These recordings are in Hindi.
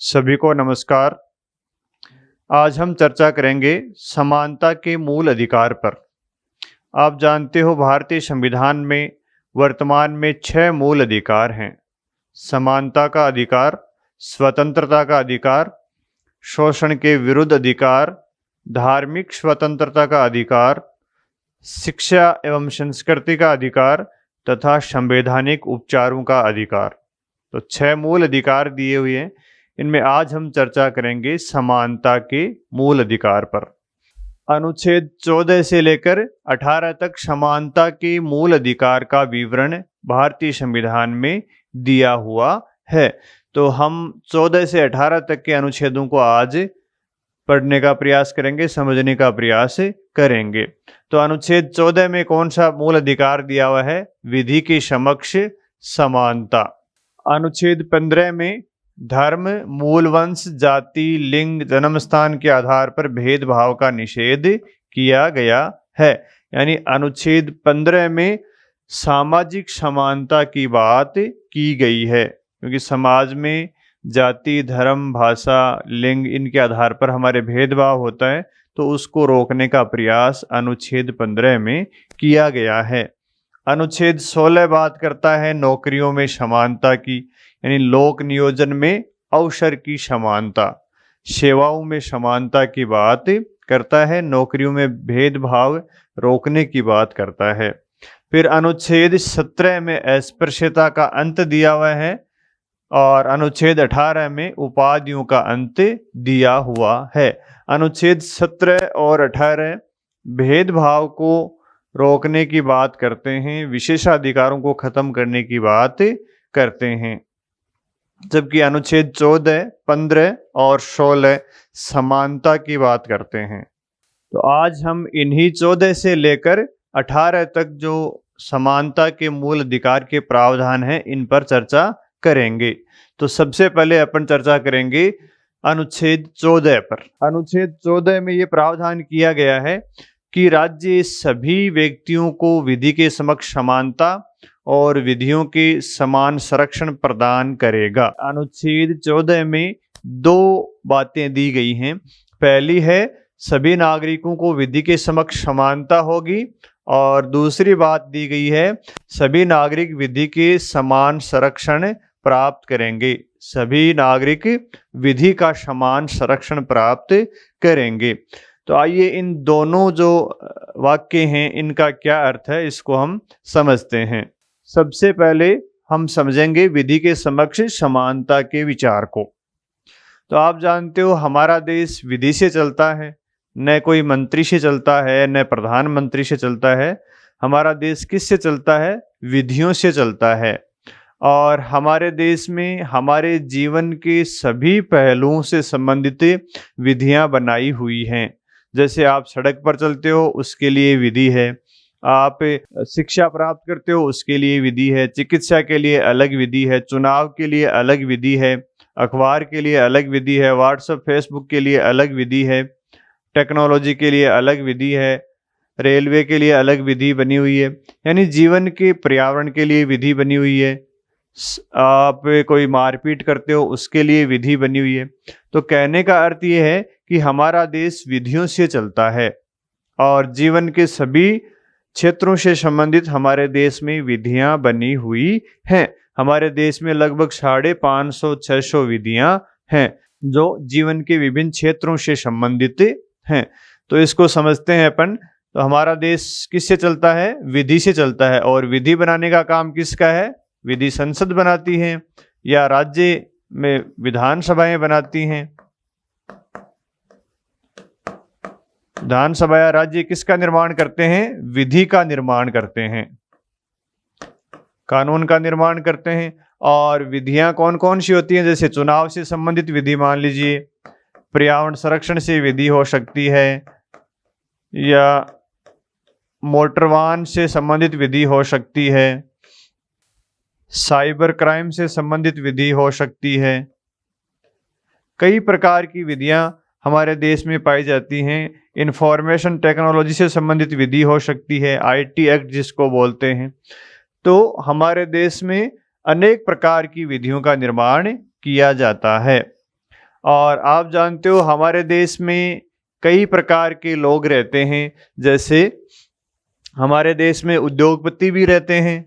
सभी को नमस्कार। आज हम चर्चा करेंगे समानता के मूल अधिकार पर। आप जानते हो भारतीय संविधान में वर्तमान में 6 मूल अधिकार हैं। समानता का अधिकार, स्वतंत्रता का अधिकार, शोषण के विरुद्ध अधिकार, धार्मिक स्वतंत्रता का अधिकार, शिक्षा एवं संस्कृति का अधिकार तथा संवैधानिक उपचारों का अधिकार। तो 6 मूल अधिकार दिए हुए हैं। इनमें आज हम चर्चा करेंगे समानता के मूल अधिकार पर। अनुच्छेद 14 से लेकर 18 तक समानता के मूल अधिकार का विवरण भारतीय संविधान में दिया हुआ है। तो हम 14 से 18 तक के अनुच्छेदों को आज पढ़ने का प्रयास करेंगे, समझने का प्रयास करेंगे। तो अनुच्छेद 14 में कौन सा मूल अधिकार दिया हुआ है? विधि के समक्ष समानता। अनुच्छेद 15 में धर्म, मूल वंश, जाति, लिंग, जन्म स्थान के आधार पर भेदभाव का निषेध किया गया है। यानी अनुच्छेद 15 में सामाजिक समानता की बात की गई है, क्योंकि समाज में जाति, धर्म, भाषा, लिंग इनके आधार पर हमारे भेदभाव होता है, तो उसको रोकने का प्रयास अनुच्छेद 15 में किया गया है। अनुच्छेद 16 बात करता है नौकरियों में समानता की, यानी लोक नियोजन में अवसर की समानता, सेवाओं में समानता की बात करता है, नौकरियों में भेदभाव रोकने की बात करता है। फिर अनुच्छेद 17 में अस्पृश्यता का अंत दिया हुआ है और अनुच्छेद 18 में उपाधियों का अंत दिया हुआ है। अनुच्छेद 17 और 18 भेदभाव को रोकने की बात करते हैं, विशेषाधिकारों को खत्म करने की बात करते हैं, जबकि अनुच्छेद 14, 15 और 16 समानता की बात करते हैं। तो आज हम इन्हीं 14 से लेकर 18 तक जो समानता के मूल अधिकार के प्रावधान हैं, इन पर चर्चा करेंगे। तो सबसे पहले अपन चर्चा करेंगे अनुच्छेद 14 पर। अनुच्छेद 14 में ये प्रावधान किया गया है कि राज्य सभी व्यक्तियों को विधि के समक्ष समानता और विधियों के समान संरक्षण प्रदान करेगा। अनुच्छेद 14 में 2 बातें दी गई हैं। पहली है सभी नागरिकों को विधि के समक्ष समानता होगी, और दूसरी बात दी गई है सभी नागरिक विधि के समान संरक्षण प्राप्त करेंगे। सभी नागरिक विधि का समान संरक्षण प्राप्त करेंगे। तो आइए इन दोनों जो वाक्य हैं इनका क्या अर्थ है, इसको हम समझते हैं। सबसे पहले हम समझेंगे विधि के समक्ष समानता के विचार को। तो आप जानते हो हमारा देश विधि से चलता है, न कोई मंत्री से चलता है, न प्रधानमंत्री से चलता है। हमारा देश किससे चलता है? विधियों से चलता है। और हमारे देश में हमारे जीवन के सभी पहलुओं से संबंधित विधियां बनाई हुई हैं। जैसे आप सड़क पर चलते हो, उसके लिए विधि है। आप शिक्षा प्राप्त करते हो, उसके लिए विधि है। चिकित्सा के लिए अलग विधि है, चुनाव के लिए अलग विधि है, अखबार के लिए अलग विधि है, व्हाट्सएप फेसबुक के लिए अलग विधि है, टेक्नोलॉजी के लिए अलग विधि है, रेलवे के लिए अलग विधि बनी हुई है। यानी जीवन के पर्यावरण के लिए विधि बनी हुई है। आप कोई मारपीट करते हो, उसके लिए विधि बनी हुई है। तो कहने का अर्थ ये है कि हमारा देश विधियों से चलता है और जीवन के सभी क्षेत्रों से संबंधित हमारे देश में विधियां बनी हुई हैं। हमारे देश में लगभग 550-600 विधियां हैं जो जीवन के विभिन्न क्षेत्रों से संबंधित हैं। तो इसको समझते हैं अपन। तो हमारा देश किससे चलता है? विधि से चलता है। और विधि बनाने का काम किसका है? विधि संसद बनाती है या राज्य में विधानसभाएं बनाती हैं। विधानसभा या राज्य किसका निर्माण करते हैं? विधि का निर्माण करते हैं, कानून का निर्माण करते हैं। और विधियां कौन कौन सी होती हैं? जैसे चुनाव से संबंधित विधि मान लीजिए, पर्यावरण संरक्षण से विधि हो सकती है, या मोटर वाहन से संबंधित विधि हो सकती है, साइबर क्राइम से संबंधित विधि हो सकती है। कई प्रकार की विधियां हमारे देश में पाई जाती हैं। इंफॉर्मेशन टेक्नोलॉजी से संबंधित विधि हो सकती है, आईटी एक्ट जिसको बोलते हैं। तो हमारे देश में अनेक प्रकार की विधियों का निर्माण किया जाता है। और आप जानते हो हमारे देश में कई प्रकार के लोग रहते हैं। जैसे हमारे देश में उद्योगपति भी रहते हैं,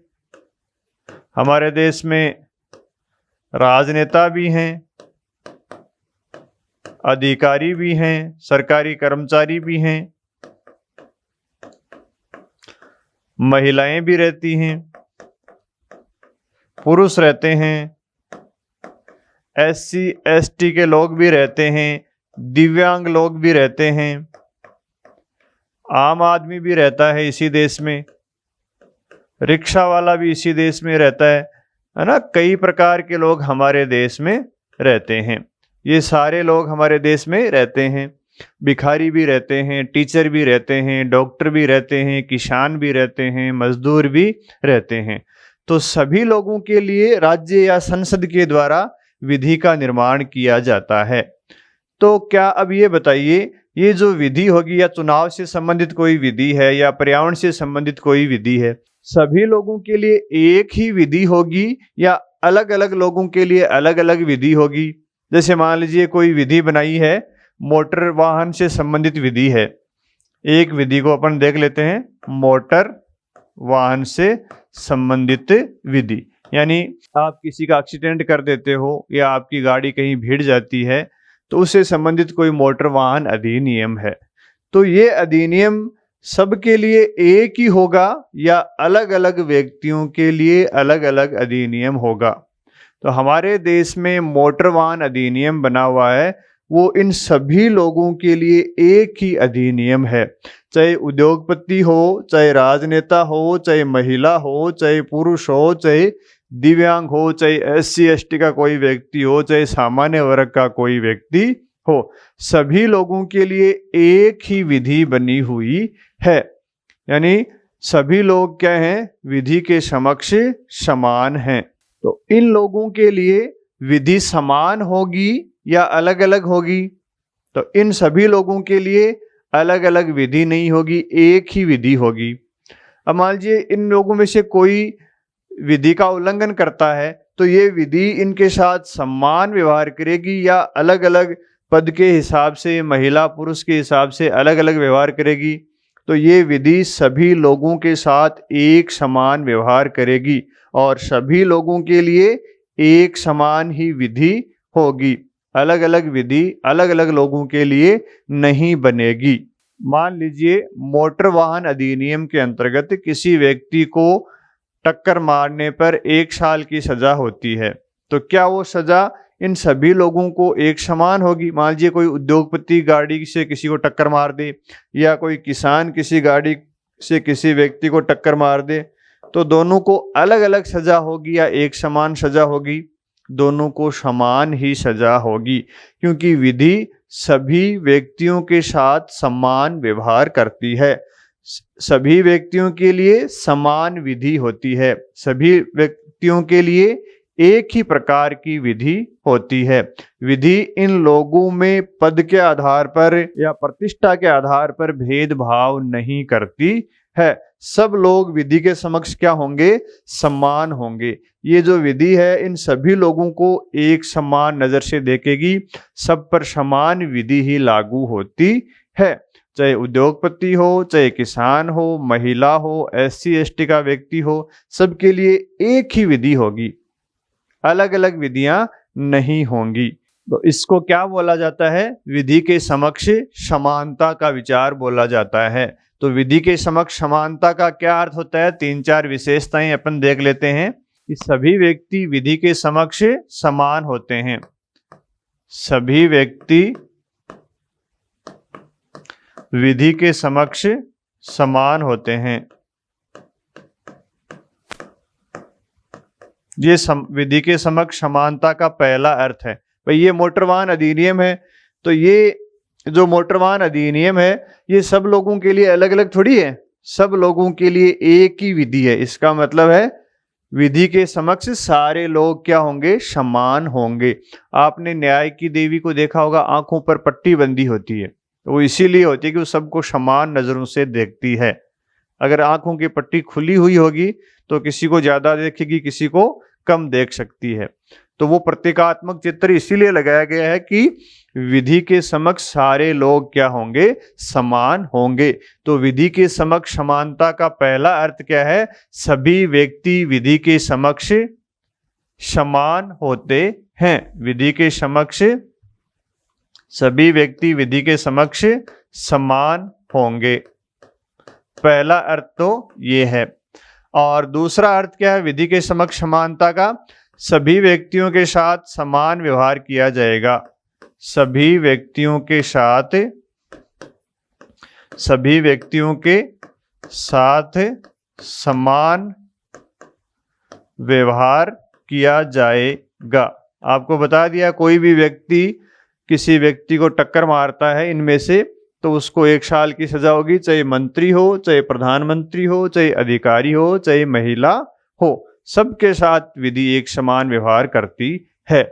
हमारे देश में राजनेता भी हैं, अधिकारी भी हैं, सरकारी कर्मचारी भी हैं, महिलाएं भी रहती हैं, पुरुष रहते हैं, SC ST के लोग भी रहते हैं, दिव्यांग लोग भी रहते हैं, आम आदमी भी रहता है इसी देश में, रिक्शा वाला भी इसी देश में रहता है ना। कई प्रकार के लोग हमारे देश में रहते हैं। ये सारे लोग हमारे देश में रहते हैं। भिखारी भी रहते हैं, टीचर भी रहते हैं, डॉक्टर भी रहते हैं, किसान भी रहते हैं, मजदूर भी रहते हैं। तो सभी लोगों के लिए राज्य या संसद के द्वारा विधि का निर्माण किया जाता है। तो क्या अब ये बताइए, ये जो विधि होगी, या चुनाव से संबंधित कोई विधि है या पर्यावरण से संबंधित कोई विधि है, सभी लोगों के लिए एक ही विधि होगी या अलग अलग लोगों के लिए अलग अलग विधि होगी? जैसे मान लीजिए कोई विधि बनाई है, मोटर वाहन से संबंधित विधि है। एक विधि को अपन देख लेते हैं, मोटर वाहन से संबंधित विधि। यानी आप किसी का एक्सीडेंट कर देते हो या आपकी गाड़ी कहीं भीड़ जाती है तो उससे संबंधित कोई मोटर वाहन अधिनियम है। तो ये अधिनियम सबके लिए एक ही होगा या अलग अलग व्यक्तियों के लिए अलग अलग अधिनियम होगा? तो हमारे देश में मोटर वाहन अधिनियम बना हुआ है, वो इन सभी लोगों के लिए एक ही अधिनियम है। चाहे उद्योगपति हो, चाहे राजनेता हो, चाहे महिला हो, चाहे पुरुष हो, चाहे दिव्यांग हो, चाहे SC ST का कोई व्यक्ति हो, चाहे सामान्य वर्ग का कोई व्यक्ति हो, सभी लोगों के लिए एक ही विधि बनी हुई है। यानी सभी लोग क्या हैं? विधि के समक्ष समान हैं। तो इन लोगों के लिए विधि समान होगी या अलग अलग होगी? तो इन सभी लोगों के लिए अलग अलग विधि नहीं होगी, एक ही विधि होगी। अब मान लीजिए इन लोगों में से कोई विधि का उल्लंघन करता है तो ये विधि इनके साथ समान व्यवहार करेगी या अलग अलग पद के हिसाब से, महिला पुरुष के हिसाब से अलग अलग व्यवहार करेगी? तो ये विधि सभी लोगों के साथ एक समान व्यवहार करेगी और सभी लोगों के लिए एक समान ही विधि होगी। अलग अलग विधि अलग अलग लोगों के लिए नहीं बनेगी। मान लीजिए मोटर वाहन अधिनियम के अंतर्गत किसी व्यक्ति को टक्कर मारने पर 1 साल की सजा होती है, तो क्या वो सजा इन सभी लोगों को एक समान होगी? मान लीजिए कोई उद्योगपति गाड़ी से किसी को टक्कर मार दे या कोई किसान किसी गाड़ी से किसी व्यक्ति को टक्कर मार दे, तो दोनों को अलग अलग सजा होगी या एक समान सजा होगी? दोनों को समान ही सजा होगी, क्योंकि विधि सभी व्यक्तियों के साथ समान व्यवहार करती है। सभी व्यक्तियों के लिए समान विधि होती है, सभी व्यक्तियों के लिए एक ही प्रकार की विधि होती है। विधि इन लोगों में पद के आधार पर या प्रतिष्ठा के आधार पर भेदभाव नहीं करती है। सब लोग विधि के समक्ष क्या होंगे? समान होंगे। ये जो विधि है इन सभी लोगों को एक समान नजर से देखेगी, सब पर समान विधि ही लागू होती है। चाहे उद्योगपति हो, चाहे किसान हो, महिला हो, SC ST का व्यक्ति हो, सबके लिए एक ही विधि होगी, अलग अलग विधियां नहीं होंगी। तो इसको क्या बोला जाता है? विधि के समक्ष समानता का विचार बोला जाता है। तो विधि के समक्ष समानता का क्या अर्थ होता है? 3-4 विशेषताएं अपन देख लेते हैं कि सभी व्यक्ति विधि के समक्ष समान होते हैं। सभी व्यक्ति विधि के समक्ष समान होते हैं। ये विधि के समक्ष समानता का पहला अर्थ है। भाई ये मोटर वाहन अधिनियम है, तो ये जो मोटर वाहन अधिनियम है ये सब लोगों के लिए अलग अलग थोड़ी है, सब लोगों के लिए एक ही विधि है। इसका मतलब है विधि के समक्ष सारे लोग क्या होंगे? समान होंगे। आपने न्याय की देवी को देखा होगा, आंखों पर पट्टी बंधी होती है, तो वो इसीलिए होती है कि वो सबको समान नजरों से देखती है। अगर आंखों की पट्टी खुली हुई होगी तो किसी को ज्यादा देखेगी, किसी को कम देख सकती है। तो वो प्रतीकात्मक चित्र इसीलिए लगाया गया है कि विधि के समक्ष सारे लोग क्या होंगे, समान होंगे। तो विधि के समक्ष समानता का पहला अर्थ क्या है, सभी व्यक्ति विधि के समक्ष समान होते हैं। विधि के समक्ष सभी व्यक्ति विधि के समक्ष समान होंगे, पहला अर्थ तो ये है। और दूसरा अर्थ क्या है विधि के समक्ष समानता का, सभी व्यक्तियों के साथ समान व्यवहार किया जाएगा। सभी व्यक्तियों के साथ समान व्यवहार किया जाएगा। आपको बता दिया, कोई भी व्यक्ति किसी व्यक्ति को टक्कर मारता है इनमें से, तो उसको 1 साल की सजा होगी, चाहे मंत्री हो, चाहे प्रधानमंत्री हो, चाहे अधिकारी हो, चाहे महिला हो, सबके साथ विधि एक समान व्यवहार करती है।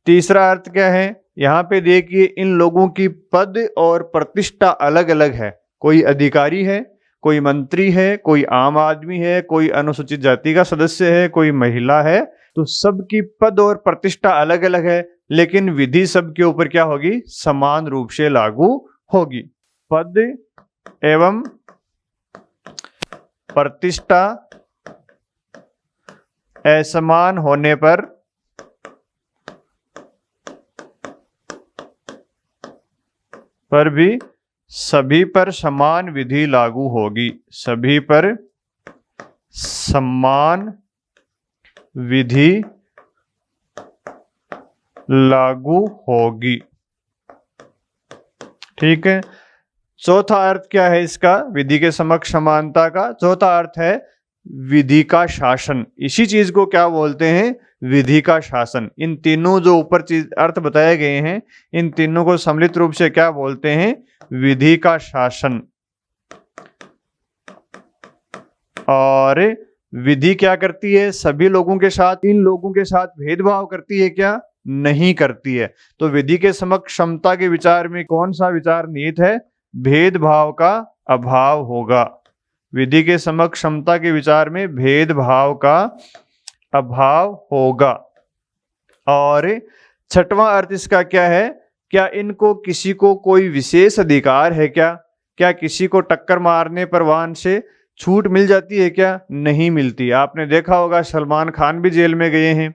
तीसरा अर्थ क्या है, यहाँ पे देखिए इन लोगों की पद और प्रतिष्ठा अलग अलग है। कोई अधिकारी है, कोई मंत्री है, कोई आम आदमी है, कोई अनुसूचित जाति का सदस्य है, कोई महिला है, तो सबकी पद और प्रतिष्ठा अलग अलग है, लेकिन विधि सबके ऊपर क्या होगी, समान रूप से लागू होगी। पद एवं प्रतिष्ठा असमान होने पर भी सभी पर समान विधि लागू होगी। सभी पर समान विधि लागू होगी। ठीक है। चौथा अर्थ क्या है इसका, विधि के समक्ष समानता का चौथा अर्थ है विधि का शासन। इसी चीज को क्या बोलते हैं, विधि का शासन। इन तीनों जो ऊपर चीज अर्थ बताए गए हैं, इन तीनों को सम्मिलित रूप से क्या बोलते हैं, विधि का शासन। और विधि क्या करती है, सभी लोगों के साथ, इन लोगों के साथ भेदभाव करती है क्या, नहीं करती है। तो विधि के समक्ष समता के विचार में कौन सा विचार निहित है, भेदभाव का अभाव होगा। विधि के समक्ष समता के विचार में भेदभाव का अभाव होगा। और छठवां अर्थ इसका क्या है, क्या इनको किसी को कोई विशेष अधिकार है क्या किसी को टक्कर मारने पर वाहन से छूट मिल जाती है क्या, नहीं मिलती। आपने देखा होगा सलमान खान भी जेल में गए हैं,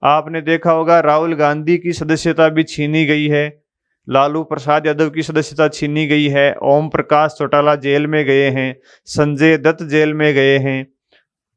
आपने देखा होगा राहुल गांधी की सदस्यता भी छीनी गई है, लालू प्रसाद यादव की सदस्यता छीनी गई है, ओम प्रकाश चौटाला जेल में गए हैं, संजय दत्त जेल में गए हैं,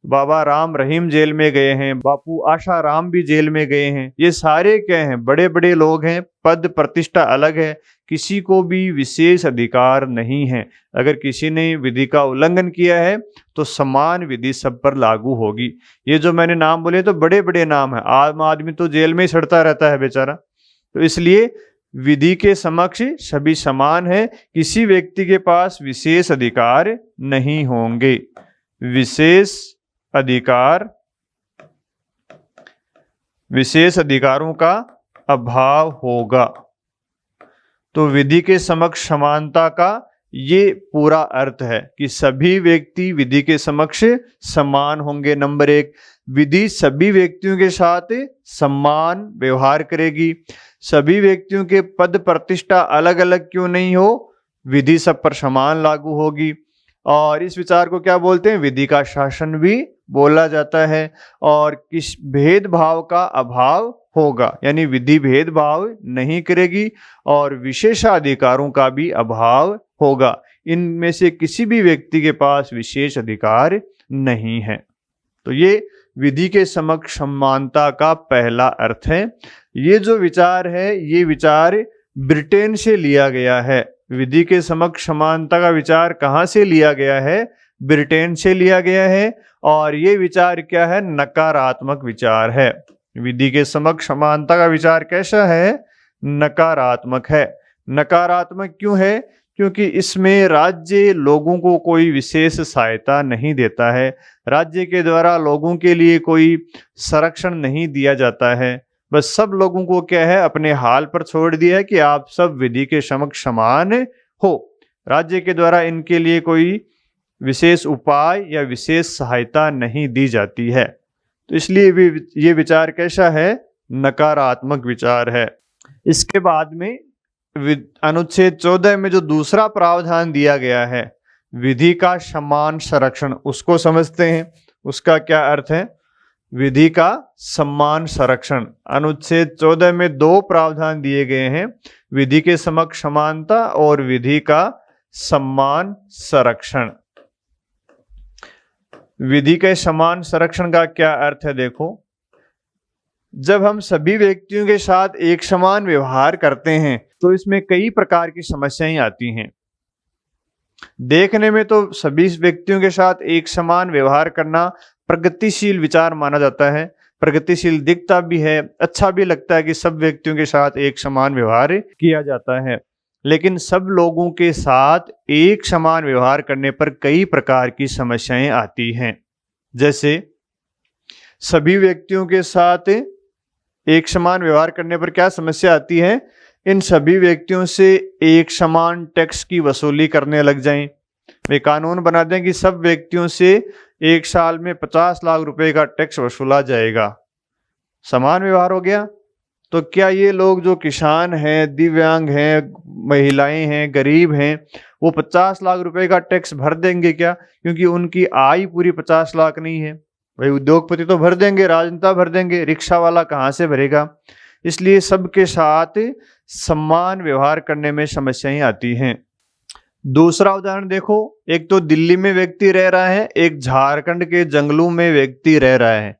बाबा राम रहीम जेल में गए हैं, बापू आशा राम भी जेल में गए हैं। ये सारे क्या हैं, बड़े बड़े लोग हैं, पद प्रतिष्ठा अलग है, किसी को भी विशेष अधिकार नहीं है। अगर किसी ने विधि का उल्लंघन किया है तो समान विधि सब पर लागू होगी। ये जो मैंने नाम बोले तो बड़े बड़े नाम है, आम आदमी तो जेल में ही सड़ता रहता है बेचारा। तो इसलिए विधि के समक्ष सभी समान है, किसी व्यक्ति के पास विशेष अधिकार नहीं होंगे। विशेष अधिकारों का अभाव होगा। तो विधि के समक्ष समानता का ये पूरा अर्थ है कि सभी व्यक्ति विधि के समक्ष समान होंगे। नंबर 1, विधि सभी व्यक्तियों के साथ समान व्यवहार करेगी। सभी व्यक्तियों के पद प्रतिष्ठा अलग अलग क्यों नहीं हो, विधि सब पर समान लागू होगी। और इस विचार को क्या बोलते हैं, विधि का शासन भी बोला जाता है। और किस भेदभाव का अभाव होगा, यानी विधि भेदभाव नहीं करेगी और विशेषाधिकारों का भी अभाव होगा। इनमें से किसी भी व्यक्ति के पास विशेष अधिकार नहीं है। तो ये विधि के समक्ष समानता का पहला अर्थ है। ये जो विचार है, ये विचार ब्रिटेन से लिया गया है। विधि के समक्ष समानता का विचार कहाँ से लिया गया है, ब्रिटेन से लिया गया है। और ये विचार क्या है, नकारात्मक विचार है। विधि के समक्ष समानता का विचार कैसा है, नकारात्मक है। नकारात्मक क्यों है, क्योंकि इसमें राज्य लोगों को कोई विशेष सहायता नहीं देता है, राज्य के द्वारा लोगों के लिए कोई संरक्षण नहीं दिया जाता है। बस सब लोगों को क्या है, अपने हाल पर छोड़ दिया है कि आप सब विधि के समक्ष समान हो। राज्य के द्वारा इनके लिए कोई विशेष उपाय या विशेष सहायता नहीं दी जाती है। तो इसलिए भी ये विचार कैसा है, नकारात्मक विचार है। इसके बाद में अनुच्छेद 14 में जो दूसरा प्रावधान दिया गया है, विधि का समान संरक्षण, उसको समझते हैं। उसका क्या अर्थ है? विधि का सम्मान संरक्षण। अनुच्छेद 14 में दो प्रावधान दिए गए हैं, विधि के समक्ष समानता और विधि का सम्मान संरक्षण। विधि के समान संरक्षण का क्या अर्थ है? देखो, जब हम सभी व्यक्तियों के साथ एक समान व्यवहार करते हैं तो इसमें कई प्रकार की समस्याएं आती हैं। देखने में तो सभी व्यक्तियों के साथ एक समान व्यवहार करना प्रगतिशील विचार माना जाता है, प्रगतिशील दिखता भी है, अच्छा भी लगता है कि सब व्यक्तियों के साथ एक समान व्यवहार किया जाता है। लेकिन सब लोगों के साथ एक समान व्यवहार करने पर कई प्रकार की समस्याएं आती हैं। जैसे सभी व्यक्तियों के साथ एक समान व्यवहार करने पर क्या समस्या आती है? इन सभी व्यक्तियों से एक समान टैक्स की वसूली करने लग जाएं। वे कानून बना दें कि सब व्यक्तियों से एक साल में 50 लाख रुपए का टैक्स वसूला जाएगा। समान व्यवहार हो गया। तो क्या ये लोग जो किसान हैं, दिव्यांग हैं, महिलाएं हैं, गरीब हैं, वो 50 लाख रुपए का टैक्स भर देंगे क्या? क्योंकि उनकी आय पूरी 50 लाख नहीं है। भाई उद्योगपति तो भर देंगे, राजनेता भर देंगे, रिक्शा वाला कहाँ से भरेगा? इसलिए सबके साथ समान व्यवहार करने में समस्याएं आती हैं। दूसरा उदाहरण देखो, एक तो दिल्ली में व्यक्ति रह रहा है, एक झारखंड के जंगलों में व्यक्ति रह रहा है।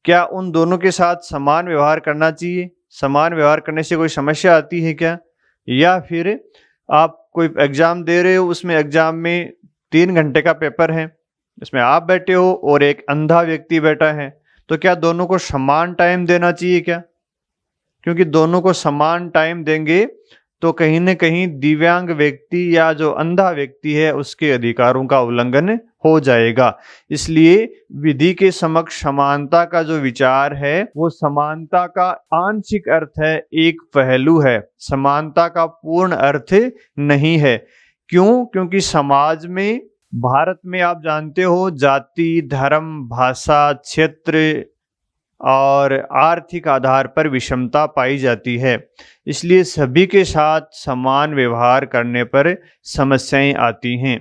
क्या उन दोनों के साथ समान व्यवहार करना चाहिए? समान व्यवहार करने से कोई समस्या आती है क्या? या फिर आप कोई एग्जाम दे रहे हो, उसमें एग्जाम में 3 घंटे का पेपर है, इसमें आप बैठे हो और एक अंधा व्यक्ति बैठा है, तो क्या दोनों को समान टाइम देना चाहिए क्या? क्योंकि दोनों को समान टाइम देंगे तो कहीं न कहीं दिव्यांग व्यक्ति या जो अंधा व्यक्ति है उसके अधिकारों का उल्लंघन हो जाएगा। इसलिए विधि के समक्ष समानता का जो विचार है वो समानता का आंशिक अर्थ है, एक पहलू है, समानता का पूर्ण अर्थ नहीं है। क्यों? क्योंकि समाज में, भारत में आप जानते हो, जाति, धर्म, भाषा, क्षेत्र और आर्थिक आधार पर विषमता पाई जाती है। इसलिए सभी के साथ समान व्यवहार करने पर समस्याएं आती हैं।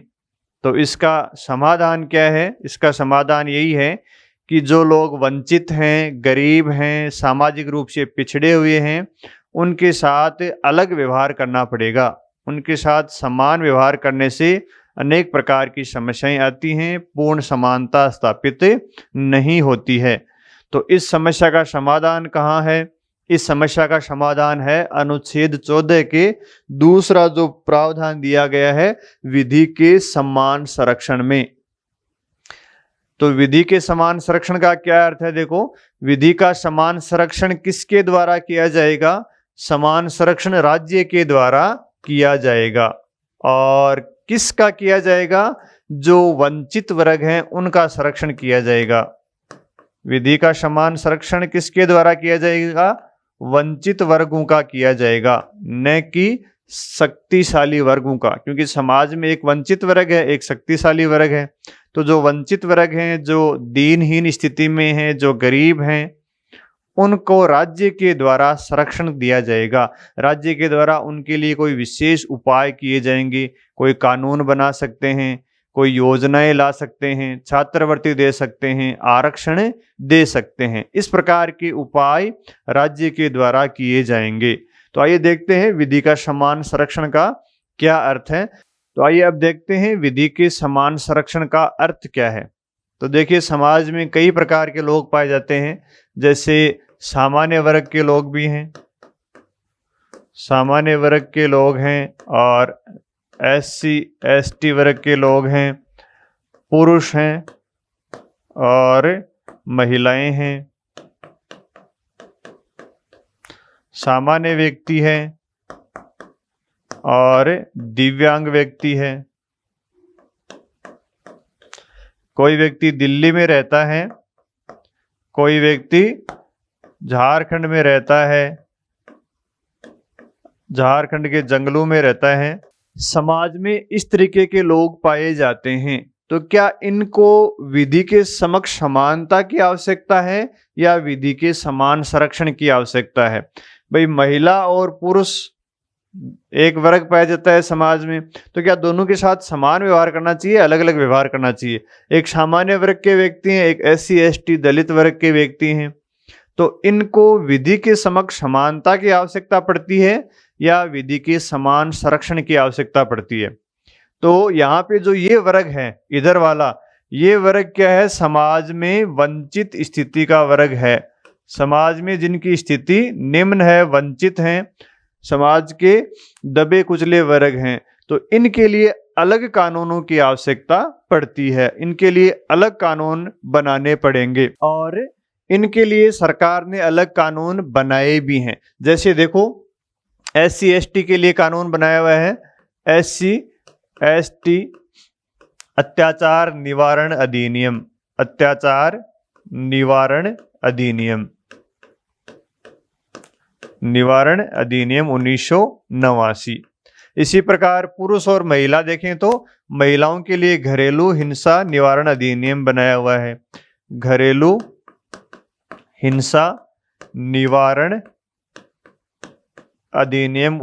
तो इसका समाधान क्या है? इसका समाधान यही है कि जो लोग वंचित हैं, गरीब हैं, सामाजिक रूप से पिछड़े हुए हैं, उनके साथ अलग व्यवहार करना पड़ेगा। उनके साथ समान व्यवहार करने से अनेक प्रकार की समस्याएं आती हैं, पूर्ण समानता स्थापित नहीं होती है। तो इस समस्या का समाधान कहाँ है? इस समस्या का समाधान है अनुच्छेद 14 के दूसरा जो प्रावधान दिया गया है, विधि के समान संरक्षण में। तो विधि के समान संरक्षण का क्या अर्थ है? देखो, विधि का समान संरक्षण किसके द्वारा किया जाएगा? समान संरक्षण राज्य के द्वारा किया जाएगा। और किसका किया जाएगा? जो वंचित वर्ग हैं उनका संरक्षण किया जाएगा। विधि का समान संरक्षण किसके द्वारा किया जाएगा? वंचित वर्गों का किया जाएगा, न कि शक्तिशाली वर्गों का। क्योंकि समाज में एक वंचित वर्ग है, एक शक्तिशाली वर्ग है। तो जो वंचित वर्ग हैं, जो दीनहीन स्थिति में हैं, जो गरीब हैं, उनको राज्य के द्वारा संरक्षण दिया जाएगा। राज्य के द्वारा उनके लिए कोई विशेष उपाय किए जाएंगे, कोई कानून बना सकते हैं, कोई योजनाएं ला सकते हैं, छात्रवृत्ति दे सकते हैं, आरक्षण दे सकते हैं। इस प्रकार के उपाय राज्य के द्वारा किए जाएंगे। तो आइए देखते हैं विधि का समान संरक्षण का क्या अर्थ है। तो आइए अब देखते हैं विधि के समान संरक्षण का अर्थ क्या है। तो देखिए, समाज में कई प्रकार के लोग पाए जाते हैं। जैसे सामान्य वर्ग के लोग भी हैं, सामान्य वर्ग के लोग हैं, और SC ST वर्ग के लोग हैं, पुरुष हैं और महिलाएं हैं, सामान्य व्यक्ति हैं और दिव्यांग व्यक्ति है। कोई व्यक्ति दिल्ली में रहता है, कोई व्यक्ति झारखंड में रहता है, झारखंड के जंगलों में रहता है। समाज में इस तरीके के लोग पाए जाते हैं। तो क्या इनको विधि के समक्ष समानता की आवश्यकता है या विधि के समान संरक्षण की आवश्यकता है? भाई महिला और पुरुष एक वर्ग पाया जाता है समाज में, तो क्या दोनों के साथ समान व्यवहार करना चाहिए, अलग अलग व्यवहार करना चाहिए? एक सामान्य वर्ग के व्यक्ति हैं, एक SC ST दलित वर्ग के व्यक्ति हैं, तो इनको विधि के समक्ष समानता की आवश्यकता पड़ती है या विधि के समान संरक्षण की आवश्यकता पड़ती है? तो यहाँ पे जो ये वर्ग है इधर वाला, ये वर्ग क्या है? समाज में वंचित स्थिति का वर्ग है। समाज में जिनकी स्थिति निम्न है, वंचित हैं, समाज के दबे कुचले वर्ग हैं, तो इनके लिए अलग कानूनों की आवश्यकता पड़ती है। इनके लिए अलग कानून बनाने पड़ेंगे और इनके लिए सरकार ने अलग कानून बनाए भी हैं। जैसे देखो, SC ST के लिए कानून बनाया हुआ है, SC ST अत्याचार निवारण अधिनियम, अत्याचार निवारण अधिनियम, निवारण अधिनियम 1989। इसी प्रकार पुरुष और महिला देखें तो महिलाओं के लिए घरेलू हिंसा निवारण अधिनियम बनाया हुआ है, घरेलू हिंसा निवारण अधिनियम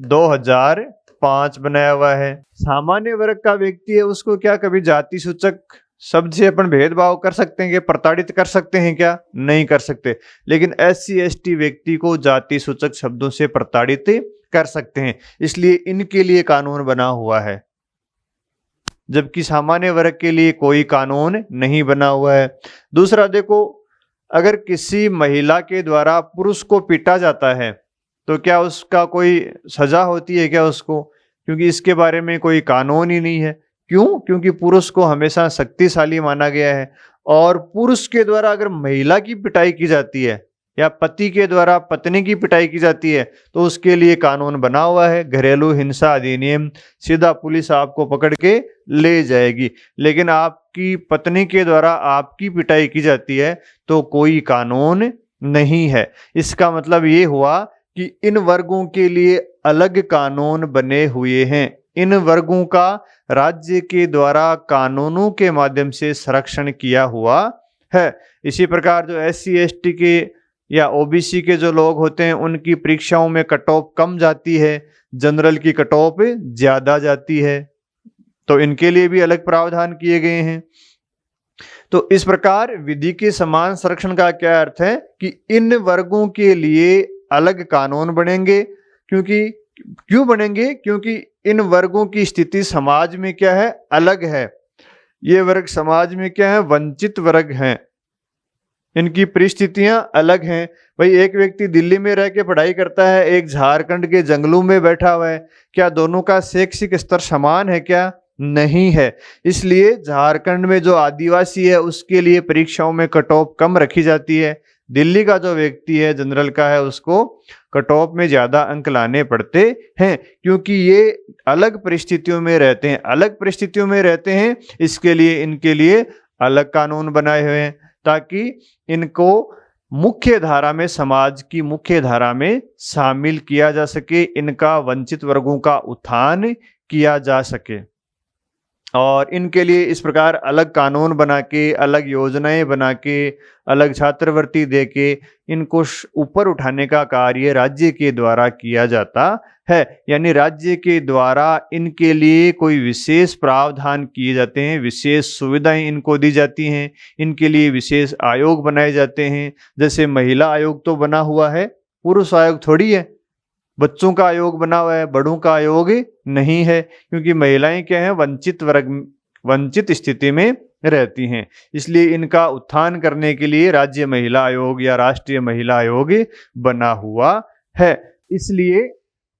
2005 बनाया हुआ है। सामान्य वर्ग का व्यक्ति है, उसको क्या कभी जाति सूचक शब्द से अपन भेदभाव कर सकते हैं क्या, प्रताड़ित कर सकते हैं क्या? नहीं कर सकते। लेकिन SC ST व्यक्ति को जाति सूचक शब्दों से प्रताड़ित कर सकते हैं, इसलिए इनके लिए कानून बना हुआ है, जबकि सामान्य वर्ग के लिए कोई कानून नहीं बना हुआ है। दूसरा देखो, अगर किसी महिला के द्वारा पुरुष को पीटा जाता है तो क्या उसका कोई सजा होती है क्या उसको? क्योंकि इसके बारे में कोई कानून ही नहीं है। क्यों? क्योंकि पुरुष को हमेशा शक्तिशाली माना गया है, और पुरुष के द्वारा अगर महिला की पिटाई की जाती है या पति के द्वारा पत्नी की पिटाई की जाती है तो उसके लिए कानून बना हुआ है, घरेलू हिंसा अधिनियम। सीधा पुलिस आपको पकड़ के ले जाएगी। लेकिन आपकी पत्नी के द्वारा आपकी पिटाई की जाती है तो कोई कानून नहीं है। इसका मतलब ये हुआ कि इन वर्गों के लिए अलग कानून बने हुए हैं। इन वर्गों का राज्य के द्वारा कानूनों के माध्यम से संरक्षण किया हुआ है। इसी प्रकार जो SC ST के या OBC के जो लोग होते हैं उनकी परीक्षाओं में कट ऑफ कम जाती है, जनरल की कट ऑफ ज्यादा जाती है, तो इनके लिए भी अलग प्रावधान किए गए हैं। तो इस प्रकार विधि के समान संरक्षण का क्या अर्थ है कि इन वर्गों के लिए अलग कानून बनेंगे। क्यों बनेंगे? क्योंकि इन वर्गों की स्थिति समाज में क्या है? अलग है। ये वर्ग समाज में क्या है? वंचित वर्ग हैं, इनकी परिस्थितियां अलग हैं। भाई एक व्यक्ति दिल्ली में रह के पढ़ाई करता है, एक झारखंड के जंगलों में बैठा हुआ है, क्या दोनों का शैक्षिक स्तर समान है क्या? नहीं है। इसलिए झारखंड में जो आदिवासी है उसके लिए परीक्षाओं में कट ऑफ कम रखी जाती है, दिल्ली का जो व्यक्ति है जनरल का है उसको कट ऑफ में ज्यादा अंक लाने पड़ते हैं, क्योंकि ये अलग परिस्थितियों में रहते हैं। अलग परिस्थितियों में रहते हैं, इसके लिए इनके लिए अलग कानून बनाए हुए हैं ताकि इनको मुख्य धारा में, समाज की मुख्य धारा में शामिल किया जा सके, इनका वंचित वर्गों का उत्थान किया जा सके। और इनके लिए इस प्रकार अलग कानून बना के, अलग योजनाएं बना के, अलग छात्रवृत्ति दे के इनको ऊपर उठाने का कार्य राज्य के द्वारा किया जाता है। यानी राज्य के द्वारा इनके लिए कोई विशेष प्रावधान किए जाते हैं, विशेष सुविधाएं इनको दी जाती हैं, इनके लिए विशेष आयोग बनाए जाते हैं। जैसे महिला आयोग तो बना हुआ है, पुरुष आयोग थोड़ी है। बच्चों का आयोग बना हुआ है, बड़ों का आयोग नहीं है, क्योंकि महिलाएं क्या है? वंचित वर्ग, वंचित स्थिति में रहती हैं। इसलिए इनका उत्थान करने के लिए राज्य महिला आयोग या राष्ट्रीय महिला आयोग बना हुआ है। इसलिए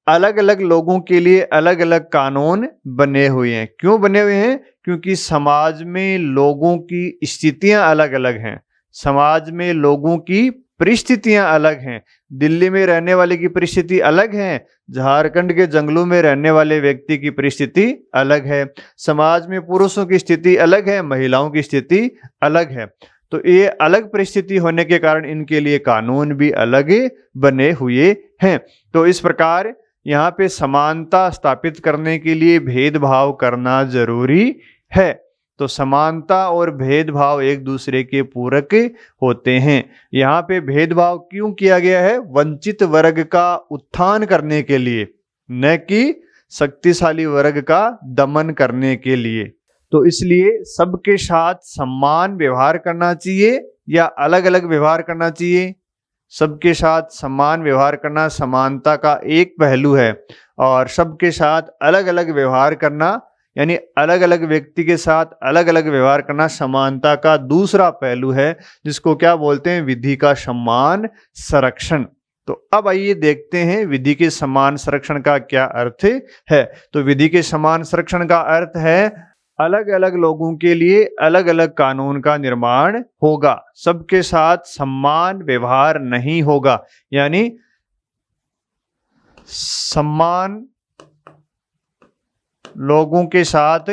अलग अलग लोगों के लिए अलग अलग कानून बने हुए हैं। क्यों बने हुए हैं? क्योंकि समाज में लोगों की स्थितियां अलग अलग हैं, समाज में लोगों की परिस्थितियां अलग हैं। दिल्ली में रहने वाले की परिस्थिति अलग है, झारखंड के जंगलों में रहने वाले व्यक्ति की परिस्थिति अलग है। समाज में पुरुषों की स्थिति अलग है, महिलाओं की स्थिति अलग है। तो ये अलग परिस्थिति होने के कारण इनके लिए कानून भी अलग बने हुए हैं। तो इस प्रकार यहाँ पे समानता स्थापित करने के लिए भेदभाव करना जरूरी है। तो समानता और भेदभाव एक दूसरे के पूरक होते हैं। यहाँ पे भेदभाव क्यों किया गया है? वंचित वर्ग का उत्थान करने के लिए, न कि शक्तिशाली वर्ग का दमन करने के लिए। तो इसलिए सबके साथ समान व्यवहार करना चाहिए या अलग अलग व्यवहार करना चाहिए? सबके साथ समान व्यवहार करना समानता का एक पहलू है, और सबके साथ अलग अलग व्यवहार करना यानी अलग अलग व्यक्ति के साथ अलग अलग व्यवहार करना समानता का दूसरा पहलू है, जिसको क्या बोलते हैं? विधि का समान संरक्षण। तो अब आइए देखते हैं विधि के समान संरक्षण का क्या अर्थ है। तो विधि के समान संरक्षण का अर्थ है अलग अलग लोगों के लिए अलग अलग कानून का निर्माण होगा, सबके साथ समान व्यवहार नहीं होगा। यानी समान लोगों के साथ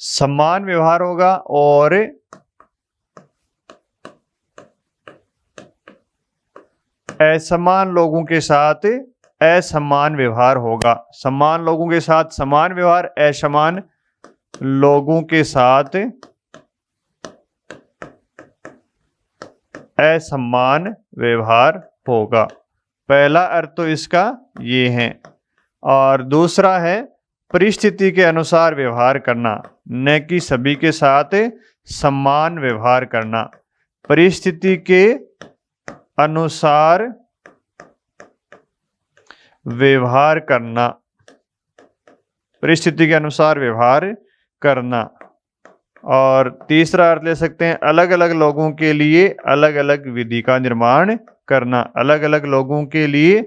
समान व्यवहार होगा और असमान लोगों के साथ असमान व्यवहार होगा। समान लोगों के साथ समान व्यवहार, असमान लोगों के साथ असमान व्यवहार होगा। पहला अर्थ तो इसका ये है। और दूसरा है परिस्थिति के अनुसार व्यवहार करना, न कि सभी के साथ समान व्यवहार करना। परिस्थिति के अनुसार व्यवहार करना, परिस्थिति के अनुसार व्यवहार करना। और तीसरा अर्थ ले सकते हैं अलग अलग लोगों के लिए अलग अलग विधि का निर्माण करना। अलग अलग लोगों के लिए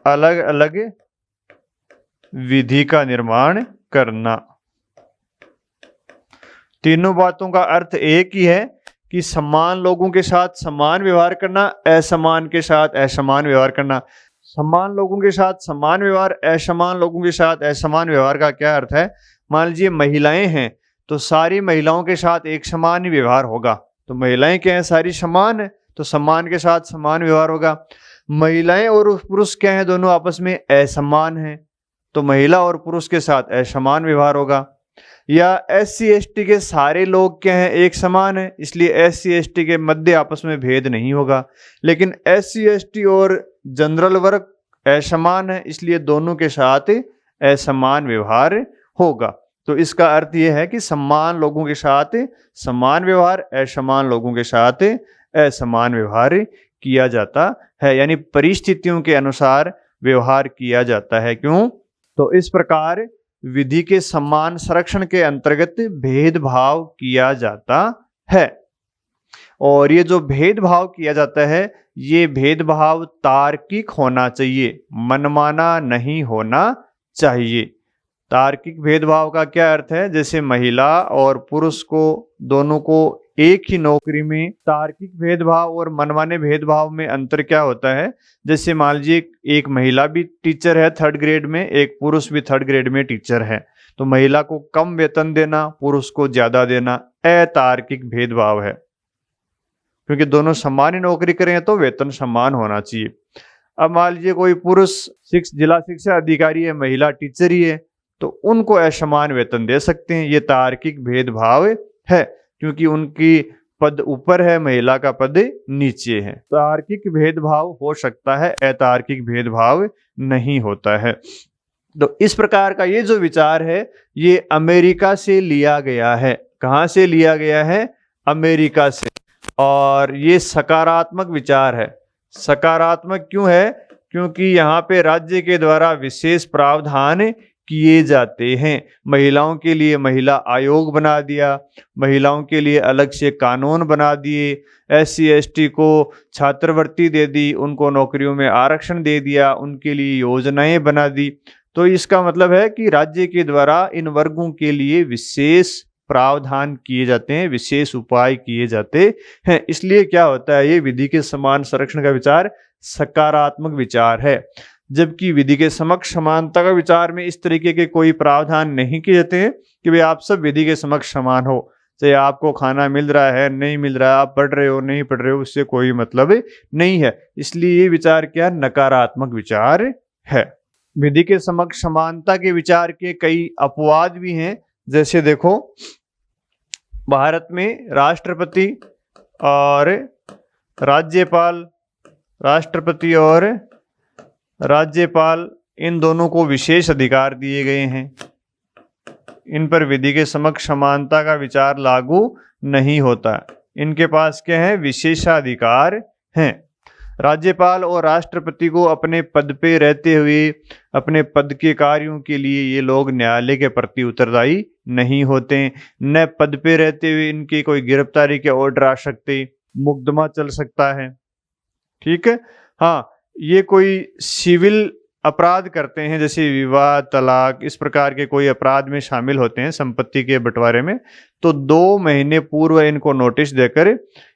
अलग अलग विधि का निर्माण करना। तीनों बातों का अर्थ एक ही है कि समान लोगों के साथ समान व्यवहार करना, असमान के साथ असमान व्यवहार करना। समान लोगों के साथ समान व्यवहार, असमान लोगों के साथ असमान व्यवहार का क्या अर्थ है? मान लीजिए महिलाएं हैं तो सारी महिलाओं के साथ एक समान ही व्यवहार होगा। तो महिलाएं क्या हैं? सारी समान है, तो समान के साथ समान व्यवहार होगा। महिलाएं और पुरुष क्या हैं? दोनों आपस में असमान हैं, तो महिला और पुरुष के साथ असमान व्यवहार होगा। या SC ST के सारे लोग क्या हैं? एक समान है, इसलिए SC ST के मध्य आपस में भेद नहीं होगा। लेकिन SC ST और जनरल वर्ग असमान है, इसलिए दोनों के साथ असमान व्यवहार होगा। तो इसका अर्थ यह है कि समान लोगों के साथ समान व्यवहार, असमान लोगों के साथ असमान व्यवहार किया जाता है, यानी परिस्थितियों के अनुसार व्यवहार किया जाता है। क्यों? तो इस प्रकार विधि के समान संरक्षण के अंतर्गत भेदभाव किया जाता है। और ये जो भेदभाव किया जाता है, ये भेदभाव तार्किक होना चाहिए, मनमाना नहीं होना चाहिए। तार्किक भेदभाव का क्या अर्थ है? जैसे महिला और पुरुष को दोनों को एक ही नौकरी में तार्किक भेदभाव और मनमाने भेदभाव में अंतर क्या होता है? जैसे मान लीजिए एक महिला भी टीचर है 3rd ग्रेड में, एक पुरुष भी 3rd ग्रेड में टीचर है, तो महिला को कम वेतन देना, पुरुष को ज्यादा देना अतार्किक भेदभाव है। क्योंकि दोनों समान ही नौकरी करें तो वेतन समान होना चाहिए। अब मान लीजिए कोई पुरुष जिला शिक्षा अधिकारी है, महिला टीचर ही है, तो उनको असमान वेतन दे सकते हैं। ये तार्किक भेदभाव है, क्योंकि उनकी पद ऊपर है, महिला का पद नीचे है। तार्किक भेदभाव हो सकता है, अतार्किक भेदभाव नहीं होता है। तो इस प्रकार का ये जो विचार है, ये अमेरिका से लिया गया है। कहाँ से लिया गया है? अमेरिका से। और ये सकारात्मक विचार है। सकारात्मक क्यों है? क्योंकि यहाँ पे राज्य के द्वारा विशेष प्रावधान किए जाते हैं। महिलाओं के लिए महिला आयोग बना दिया, महिलाओं के लिए अलग से कानून बना दिए, SC ST को छात्रवृत्ति दे दी, उनको नौकरियों में आरक्षण दे दिया, उनके लिए योजनाएं बना दी। तो इसका मतलब है कि राज्य के द्वारा इन वर्गों के लिए विशेष प्रावधान किए जाते हैं, विशेष उपाय किए जाते हैं। इसलिए क्या होता है? ये विधि के समान संरक्षण का विचार सकारात्मक विचार है। जबकि विधि के समक्ष समानता का विचार में इस तरीके के कोई प्रावधान नहीं किए जाते हैं कि भाई आप सब विधि के समक्ष समान हो। चाहे आपको खाना मिल रहा है नहीं मिल रहा है, आप पढ़ रहे हो नहीं पढ़ रहे हो, उससे कोई मतलब नहीं है। इसलिए ये विचार क्या, नकारात्मक विचार है। विधि के समक्ष समानता के विचार के कई अपवाद भी हैं। जैसे देखो, भारत में राष्ट्रपति और राज्यपाल, राष्ट्रपति और राज्यपाल इन दोनों को विशेष अधिकार दिए गए हैं। इन पर विधि के समक्ष समानता का विचार लागू नहीं होता। इनके पास क्या है, विशेषाधिकार हैं। राज्यपाल और राष्ट्रपति को अपने पद पे रहते हुए अपने पद के कार्यों के लिए ये लोग न्यायालय के प्रति उत्तरदायी नहीं होते। न पद पे रहते हुए इनकी कोई गिरफ्तारी के ऑर्डर आ सकते, मुकदमा चल सकता है। ठीक है। हाँ, ये कोई सिविल अपराध करते हैं, जैसे विवाह, तलाक, इस प्रकार के कोई अपराध में शामिल होते हैं संपत्ति के बंटवारे में, तो 2 महीने पूर्व इनको नोटिस देकर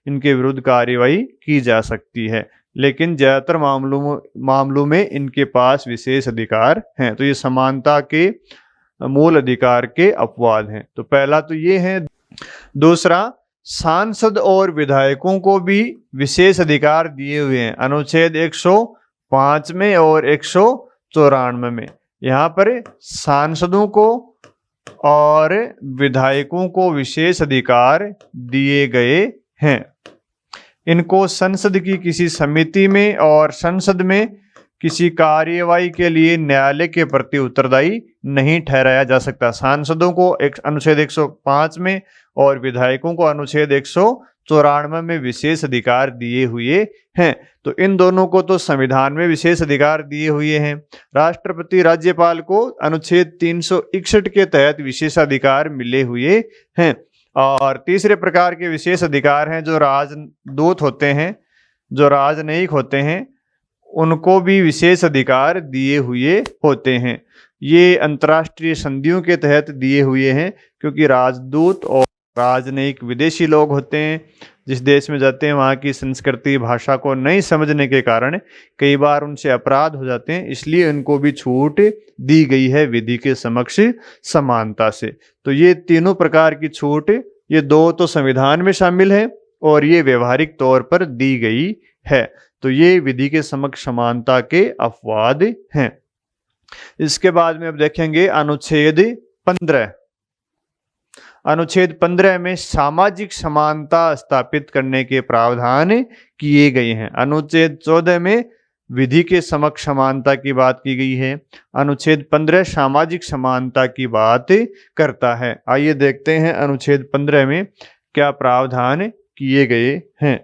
इनके विरुद्ध कार्यवाही की जा सकती है। लेकिन ज्यादातर मामलों में इनके पास विशेष अधिकार हैं। तो ये समानता के मूल अधिकार के अपवाद हैं। तो पहला तो ये है। दूसरा, सांसद और विधायकों को भी विशेष अधिकार दिए हुए हैं अनुच्छेद 105 में और 194 में। यहाँ पर सांसदों को और विधायकों को विशेष अधिकार दिए गए हैं। इनको संसद की किसी समिति में और संसद में किसी कार्यवाही के लिए न्यायालय के प्रति उत्तरदायी नहीं ठहराया जा सकता। सांसदों को अनुच्छेद 105 में और विधायकों को अनुच्छेद 194 में विशेष अधिकार दिए हुए हैं। तो इन दोनों को तो संविधान में विशेष अधिकार दिए हुए हैं। राष्ट्रपति राज्यपाल को अनुच्छेद 361 के तहत विशेषाधिकार मिले हुए हैं। और तीसरे प्रकार के विशेष अधिकार हैं जो राजदूत होते हैं, जो राजनयिक होते हैं, उनको भी विशेष अधिकार दिए हुए होते हैं। ये अंतर्राष्ट्रीय संधियों के तहत दिए हुए हैं, क्योंकि राजदूत और राजनयिक विदेशी लोग होते हैं। जिस देश में जाते हैं वहाँ की संस्कृति, भाषा को नहीं समझने के कारण कई बार उनसे अपराध हो जाते हैं। इसलिए इनको भी छूट दी गई है विधि के समक्ष समानता से। तो ये तीनों प्रकार की छूट, ये 2 तो संविधान में शामिल है और ये व्यवहारिक तौर पर दी गई है। तो ये विधि के समक्ष समानता के अपवाद हैं। इसके बाद में अब देखेंगे अनुच्छेद 15। अनुच्छेद 15 में सामाजिक समानता स्थापित करने के प्रावधान किए गए हैं। अनुच्छेद 14 में विधि के समक्ष समानता की बात की गई है। अनुच्छेद 15 सामाजिक समानता की बात करता है। आइए देखते हैं अनुच्छेद 15 में क्या प्रावधान किए गए हैं।